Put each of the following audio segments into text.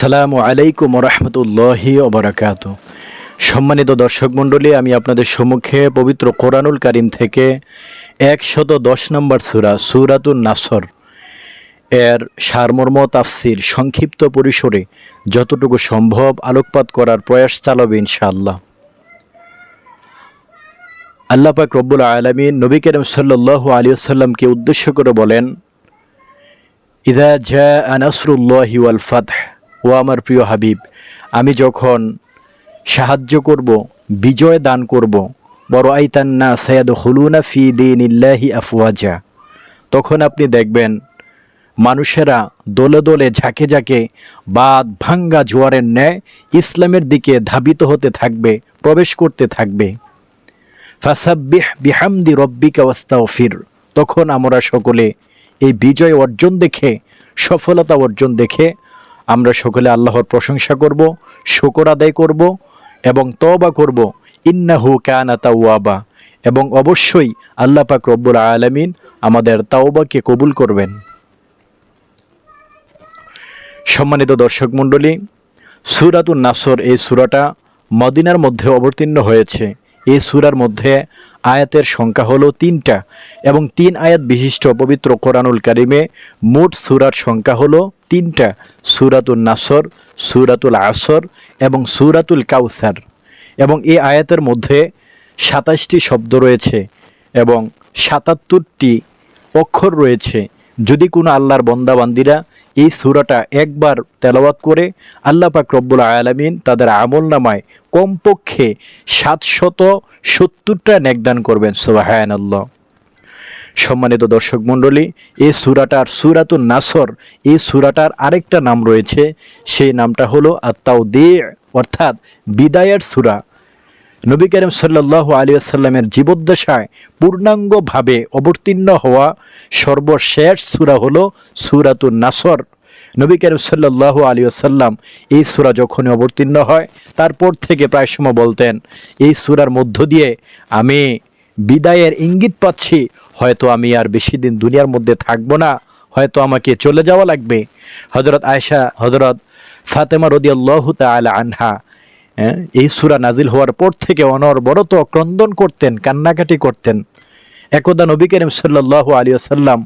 আসসালামু আলাইকুম রহমতুল্লাহি ওবরাকাত। সম্মানিত দর্শক মণ্ডলী, আমি আপনাদের সম্মুখে পবিত্র কোরআনুল কারীম থেকে 110 নম্বর সূরা সূরাতুন নাসর এর সারমর্ম তাফসির সংক্ষিপ্ত পরিসরে যতটুকু সম্ভব আলোকপাত করার প্রয়াস চালাবে ইনশাআল্লাহ। আল্লাহ পাক রব্বুল আলামিন নবী করিম সাল্লাল্লাহু আলাইহি ওয়াসাল্লামকে উদ্দেশ্য করে বলেন, ইযা জাআ নাসরুল্লাহি ওয়াল ফাতহ, ও আমার প্রিয় হাবিব, আমি যখন সাহায্য করব, বিজয় দান করব, বড় আইতান্না সায়াদখুলুনা ফি দীনিল্লাহি আফওয়াজা, তখন আপনি দেখবেন মানুষেরা দলে দলে ঝাঁকে ঝাঁকে বাদ ভাঙ্গা জোয়ারের ন্যায় ইসলামের দিকে ধাবিত হতে থাকবে, প্রবেশ করতে থাকবে। ফাসাব্বিহ বিহামদি রব্বিকা ওয়াস্তাগফির, তখন আমরা সকলে এই বিজয় অর্জন দেখে, সফলতা অর্জন দেখে আমরা সকলে আল্লাহর প্রশংসা করব, শুকর আদায় করব এবং তওবা করব। ইন্নাহু কানা তাওয়াবা, এবং অবশ্যই আল্লাহ পাক রব্বুল আলামিন আমাদের তাওবাকে কবুল করবেন। সম্মানিত দর্শক মণ্ডলী, সূরাতুন নাসর এই সূরাটা মদিনার মধ্যে অবতীর্ণ হয়েছে। এই সূরার মধ্যে আয়াতের সংখ্যা হলো 3টা এবং 3 আয়াত বিশিষ্ট পবিত্র কোরআনুল কারীমে মোট সূরার সংখ্যা হলো 3টা: সূরাতুন নাসর, সূরাতুল আসর এবং সূরাতুল কাউসার। এবং এই আয়াতের মধ্যে 27টি শব্দ রয়েছে এবং 77টি অক্ষর রয়েছে। যদি কোনো আল্লাহর বান্দাবান্দিরা এই সূরাটা একবার তেলাওয়াত করে, আল্লাহ পাক রব্বুল আলামিন তাদের আমলনামায় কমপক্ষে 770টা নেকদান করবেন। সুবহানাল্লাহ। সম্মানিত দর্শক মণ্ডলী, এই সূরাটার সূরাতুন নাসর, এই সূরাটার আরেকটা নাম রয়েছে, সেই নামটা হলো আত-তাওদী', অর্থাৎ বিদায়ের সূরা। নবী করিম সাল্লাল্লাহু আলাইহি ওয়াসাল্লামের জীবদ্দশায় পূর্ণাঙ্গভাবে অবতীর্ণ হওয়া সর্বশেষ সূরা হলো সূরাতুন নাসর। নবী করিম সাল্লাল্লাহু আলাইহি ওয়াসাল্লাম এই সূরা যখনই অবতীর্ণ হয়, তারপর থেকে প্রায় সময় বলতেন, এই সূরার মধ্য দিয়ে আমি বিদায়ের ইঙ্গিত পাচ্ছি, হয়তো আমি আর বেশি দিন দুনিয়ার মধ্যে থাকবো না, হয়তো আমাকে চলে যাওয়া লাগবে। হযরত আয়েশা, হযরত ফাতেমা রাদিয়াল্লাহু তাআলা আনহা এই সূরা নাজিল হওয়ার পর থেকে অনবরত ক্রন্দন করতেন, কান্নাকাটি করতেন। একদা নবী করিম সাল্লাল্লাহু আলাইহি ওয়াসাল্লাম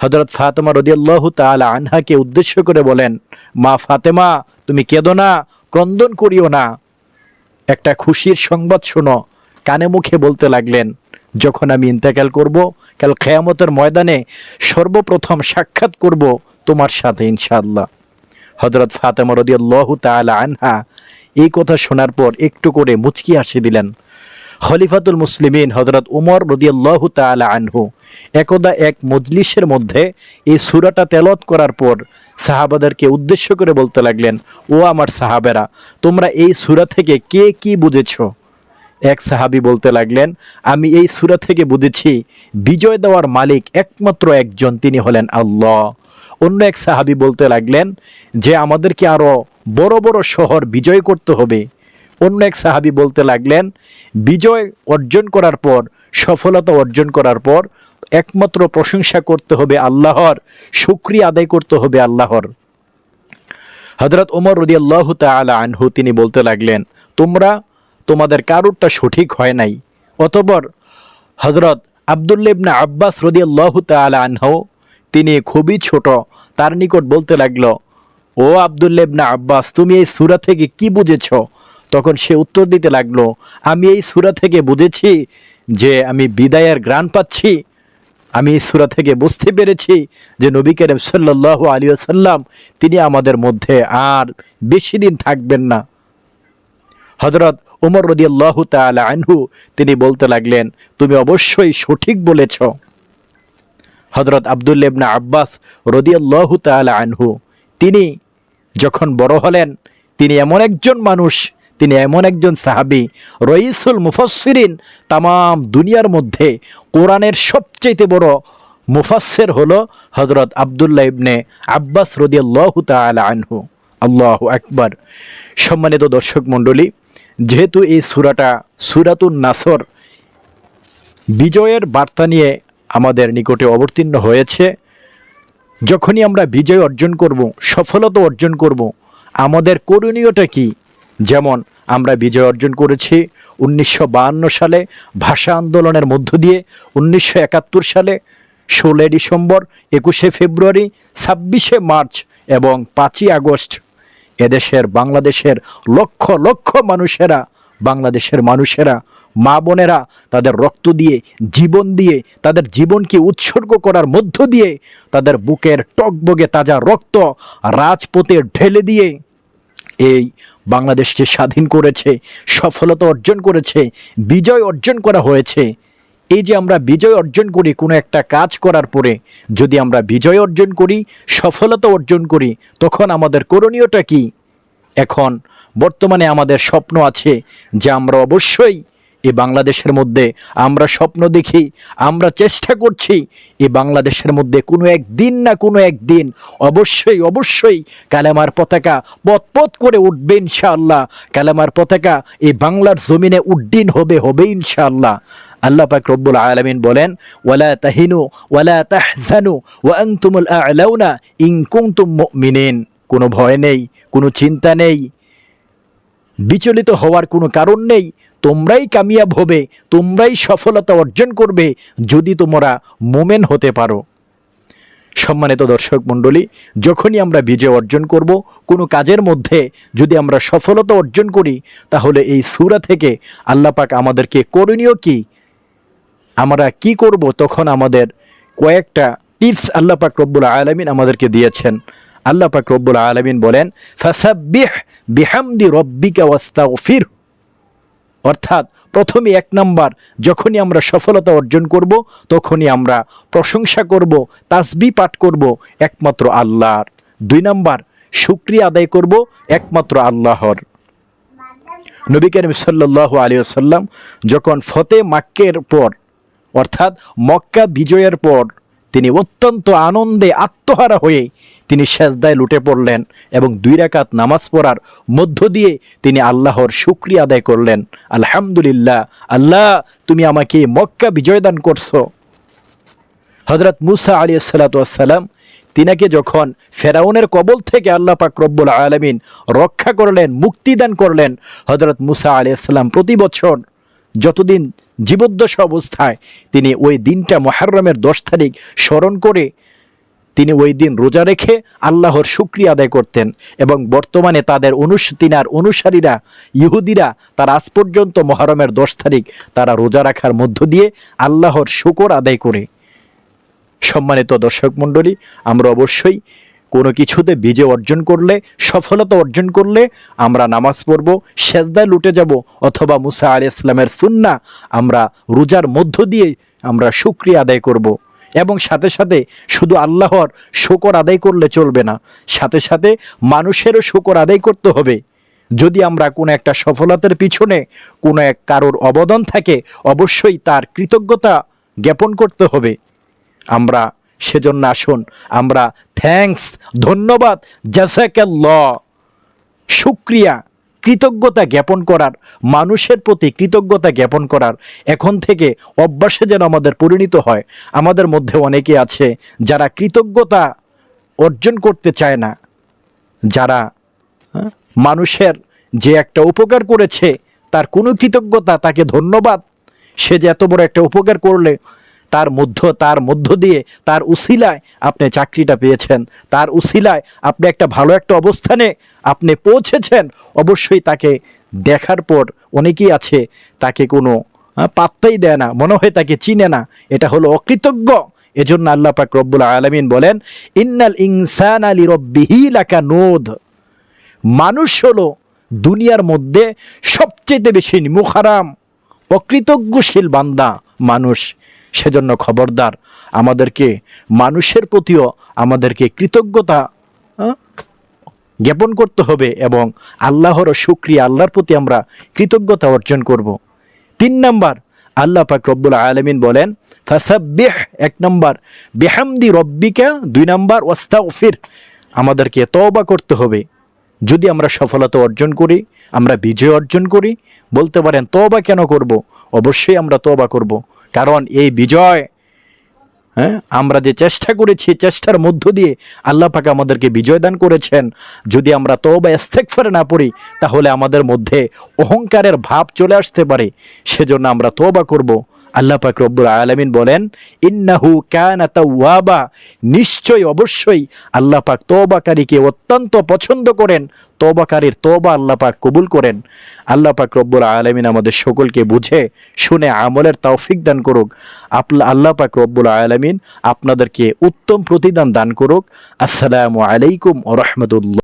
হযরত ফাতেমা রাদিয়াল্লাহু তাআলা আনহাকে উদ্দেশ্য করে বলেন, মা ফাতেমা, তুমি কেঁদো না, ক্রন্দন করিও না, একটা খুশির সংবাদ শোনো। কানে মুখে বলতে লাগলেন, যখন আমি ইন্তেকাল করব, কাল কিয়ামতের ময়দানে সর্বপ্রথম সাক্ষাৎ করব তোমার সাথে ইনশাআল্লাহ। হযরত ফাতেমা রাদিয়াল্লাহু তাআলা আনহা এই কথা শোনার পর একটু করে মুচকি হাসি দিলেন। খলিফাতুল মুসলিমিন হযরত উমর রাদিয়াল্লাহু তাআলা আনহু একদা এক মজলিসের মধ্যে এই সূরাটা তেলাওয়াত করার পর সাহাবাদেরকে উদ্দেশ্য করে বলতে লাগলেন, ও আমার সাহাবেরা, তোমরা এই সূরা থেকে কে কি বুঝেছো? এক সাহাবী বলতে লাগলেন, আমি এই সূরা থেকে বুঝেছি বিজয় দেওয়ার মালিক একমাত্র একজন, তিনি হলেন আল্লাহ। অন্য এক সাহাবী বলতে লাগলেন যে আমাদেরকে আরো বড় বড় শহর বিজয় করতে হবে। অন্য এক সাহাবী বলতে লাগলেন, বিজয় অর্জন করার পর, সফলতা অর্জন করার পর একমাত্র প্রশংসা করতে হবে আল্লাহর, শুকরিয়া আদায় করতে হবে আল্লাহর। হযরত ওমর রাদিয়াল্লাহু তাআলা আনহু তিনি বলতে লাগলেন, তোমাদের কারোরটা সঠিক হয় নাই। অতঃপর হযরত আব্দুল্লাহ ইবনে আব্বাস রাদিয়াল্লাহু তাআলা আনহু তিনি খুবই ছোট, তার নিকট বলতে লাগলো, ও আব্দুল্লাহ ইবনে আব্বাস, তুমি এই সূরা থেকে কি বুঝেছো? তখন সে উত্তর দিতে লাগলো, আমি এই সূরা থেকে বুঝেছি যে আমি বিদায়ের ঘ্রাণ পাচ্ছি। আমি এই সূরা থেকে বুঝতে পেরেছি যে নবী করিম সাল্লাল্লাহু আলাইহি ওয়াসাল্লাম তিনি আমাদের মধ্যে আর বেশি দিন থাকবেন না। হযরত ওমর রাদিয়াল্লাহু তাআলা আনহু তিনি বলতে লাগলেন, তুমি অবশ্যই সঠিক বলেছ। হযরত আব্দুল্লাহ ইবনে আব্বাস রাদিয়াল্লাহু তাআলা আনহু তিনি যখন বড় হলেন, তিনি এমন একজন মানুষ, তিনি এমন একজন সাহাবী, রইসুল মুফাসসিরিন, তামাম দুনিয়ার মধ্যে কোরআনের সবচেয়ে বড় মুফাসসির হলো হযরত আব্দুল্লাহ ইবনে আব্বাস রাদিয়াল্লাহু তাআলা আনহু। আল্লাহু আকবার। সম্মানিত দর্শক মণ্ডলী, যেহেতু এই সূরাটা সূরাতুন নাসর বিজয়ের বার্তা নিয়ে আমাদের নিকটে অবতীর্ণ হয়েছে, যখনই আমরা বিজয় অর্জন করব, সফলতা অর্জন করব, আমাদের করণীয়টা কি? যেমন আমরা বিজয় অর্জন করেছি 1952 সালে ভাষা আন্দোলনের মধ্য দিয়ে, 1971 সালে 16 ডিসেম্বর, 21 ফেব্রুয়ারি, 26 মার্চ এবং 5ই আগস্ট। এদেশের বাংলাদেশের লক্ষ লক্ষ মানুষেরা, বাংলাদেশের মানুষেরা, মা বোনেরা তাদের রক্ত দিয়ে, জীবন দিয়ে, তাদের জীবনকে উৎসর্গ করার মধ্য দিয়ে, তাদের বুকের টকবগে তাজা রক্ত রাজপথে ঢেলে দিয়ে এই বাংলাদেশকে স্বাধীন করেছে, সফলতা অর্জন করেছে, বিজয় অর্জন করা হয়েছে। এই যে আমরা বিজয় অর্জন করি কোনো একটা কাজ করার পরে, যদি আমরা বিজয় অর্জন করি, সফলতা অর্জন করি, তখন আমাদের করণীয়টা কি? এখন বর্তমানে আমাদের স্বপ্ন আছে যে আমরা অবশ্যই এই বাংলাদেশের মধ্যে আমরা স্বপ্ন দেখি, আমরা চেষ্টা করছি এই বাংলাদেশের মধ্যে কোনো একদিন না কোনো একদিন অবশ্যই অবশ্যই কালেমার পতাকা পথ করে উঠবে ইনশাআল্লাহ। কালেমার পতাকা এই বাংলার জমিনে উড্ডীন হবে ইনশাআল্লাহ। আল্লাহ পাক রব্বুল আলামিন বলেন, ওয়ালা তাহিনু ওয়ালা তাহজানু ওয়া আনতুমুল আ'লাউনা ইন কুনতুম মুমিনিন। কোনো ভয় নেই, কোনো চিন্তা নেই, বিচলিত হওয়ার কোনো কারণ নেই। তোমরাই কামিয়াব হবে, তোমরাই সফলতা অর্জন করবে যদি তোমরা মুমিন হতে পারো। সম্মানিত দর্শক মণ্ডলী, যখনই আমরা বিজয় অর্জন করব কোনো কাজের মধ্যে, যদি আমরা সফলতা অর্জন করি, তাহলে এই সূরা থেকে আল্লাহ পাক আমাদেরকে করণীয় কি, আমরা কি করব, তখন আমাদের কয়েকটা টিপস আল্লাহ পাক রব্বুল আলামিন আমাদেরকে দিয়েছেন। আল্লাহ পাক রব্বুল আলামিন বলেন, ফাসাব্বিহ বিহামদি রব্বিকা ওয়াস্তাগফির। অর্থাৎ প্রথমে 1 নাম্বার, যখনই আমরা সফলতা অর্জন করব তখনই আমরা প্রশংসা করব, তাসবিহ পাঠ করব একমাত্র আল্লাহর। 2 নাম্বার, শুকরিয়া আদায় করব একমাত্র আল্লাহর। নবী করিম সাল্লাল্লাহু আলাইহি ওয়াসাল্লাম যখন ফতে মাক্কার পর, অর্থাৎ মক্কা বিজয়ের পর, তিনি অত্যন্ত আনন্দে আত্মহারা হয়ে তিনি সেজদায় লুটে পড়লেন এবং 2 রাকাত নামাজ পড়ার মধ্য দিয়ে তিনি আল্লাহর শুকরিয়া আদায় করলেন। আলহামদুলিল্লাহ, আল্লাহ তুমি আমাকে মক্কা বিজয় দান করছো। হযরত মুসা আলাইহিস সালাতু ওয়াস সালাম, তিনাকে যখন ফেরাউনের কবল থেকে আল্লাহ পাক রব্বুল আলামিন রক্ষা করলেন, মুক্তি দান করলেন, হযরত মুসা আলাইহিস সালাম প্রতি বছর যতদিন জীবদ্দশা অবস্থায় তিনি ওই দিনটা মুহররমের 10 তারিখ স্মরণ করে তিনি ওই দিন রোজা রেখে আল্লাহর শুকরিয়া আদায় করতেন। এবং বর্তমানে তাদের তিনার অনুসারীরা, ইহুদিরা, তারা আজ পর্যন্ত মুহররমের 10 তারিখ তারা রোজা রাখার মধ্য দিয়ে আল্লাহর শুকর আদায় করে। সম্মানিত দর্শক মণ্ডলী, আমরা অবশ্যই কোনো কিছুতে বিজয় অর্জন করলে, সফলতা অর্জন করলে আমরা নামাজ পড়ব, সেজদায় লুটে যাব, অথবা মুসা আলাইহিস সালামের সুন্নাহ আমরা রোজার মধ্য দিয়ে আমরা শুকরিয়া আদায় করব। এবং সাথে সাথে শুধু আল্লাহর শুকর আদায় করলে চলবে না, সাথে সাথে মানুষেরও শুকর আদায় করতে হবে। যদি আমরা কোনো একটা সফলতার পিছনে কোনো এক কারোর অবদান থাকে, অবশ্যই তার কৃতজ্ঞতা জ্ঞাপন করতে হবে। আমরা সেজন্য আসুন আমরা থ্যাঙ্কস, ধন্যবাদ, জাযাকাল্লাহ, শুকরিয়া, কৃতজ্ঞতা জ্ঞাপন করার, মানুষের প্রতি কৃতজ্ঞতা জ্ঞাপন করার এখন থেকে অভ্যাসে যেন আমাদের পরিণত হয়। আমাদের মধ্যে অনেকে আছে যারা কৃতজ্ঞতা অর্জন করতে চায় না, যারা মানুষের যে একটা উপকার করেছে তার কোনো কৃতজ্ঞতা, তাকে ধন্যবাদ, সে যে এত বড় একটা উপকার করলে তার মধ্য দিয়ে, তার উসিলায় আপনি চাকরিটা পেয়েছেন, তার উসিলায় আপনি একটা ভালো একটা অবস্থানে আপনি পৌঁছেছেন, অবশ্যই তাকে দেখার পর অনেকেই আছে তাকে কোনো পাত্তাই দেয় না, মনে হয় তাকে চিনে না, এটা হলো অকৃতজ্ঞ। এজন্য আল্লাহ পাক রব্বুল আলামিন বলেন, ইন্নাল ইনসানা লিরাব্বিহি লাকানুদ। মানুষ হলো দুনিয়ার মধ্যে সবচেয়ে বেশি মুখারাম, অকৃতজ্ঞশীল বান্দা মানুষ। সেজন্য খবরদার, আমাদেরকে মানুষের প্রতিও আমাদেরকে কৃতজ্ঞতা জ্ঞাপন করতে হবে এবং আল্লাহর শুকরিয়া, আল্লাহর প্রতি আমরা কৃতজ্ঞতা অর্জন করব। 3 নাম্বার, আল্লাহ পাক রব্বুল আলামিন বলেন, ফাসাব্বিহ 1 নাম্বার, বিহামদি রব্বিকা 2 নাম্বার, ওয়াস্তাগফির, আমাদেরকে তওবা করতে হবে। যদি আমরা সফলতা অর্জন করি, আমরা বিজয় অর্জন করি, বলতে পারেন তওবা কেন করব? অবশ্যই আমরা তওবা করব, কারণ এই বিজয় হ্যাঁ, আমরা যে চেষ্টা করেছি, চেষ্টার মধ্য দিয়ে আল্লাহ পাক আমাদেরকে বিজয় দান করেছেন। যদি আমরা তওবা ইস্তেগফার না পড়ি তাহলে আমাদের মধ্যে অহংকারের ভাব চলে আসতে পারে। সেজন্য আমরা তওবা করব। আল্লাহ পাক রব্বুল আলামিন বলেন, ইন্নাহু কানা তাওয়াবা, নিশ্চয় অবশ্যই আল্লাহ পাক তওবাকারীকে অত্যন্ত পছন্দ করেন। তওবাকারীর তওবা আল্লাহ পাক কবুল করেন। আল্লাহ পাক রব্বুল আলামিন আমাদের সকলকে বুঝে শুনে আমলের তৌফিক দান করুক। আল্লাহ পাক রব্বুল আলামিন আপনাদেরকে উত্তম প্রতিদান দান করুক। আসসালামু আলাইকুম ওয়া রাহমাতুল্লাহ।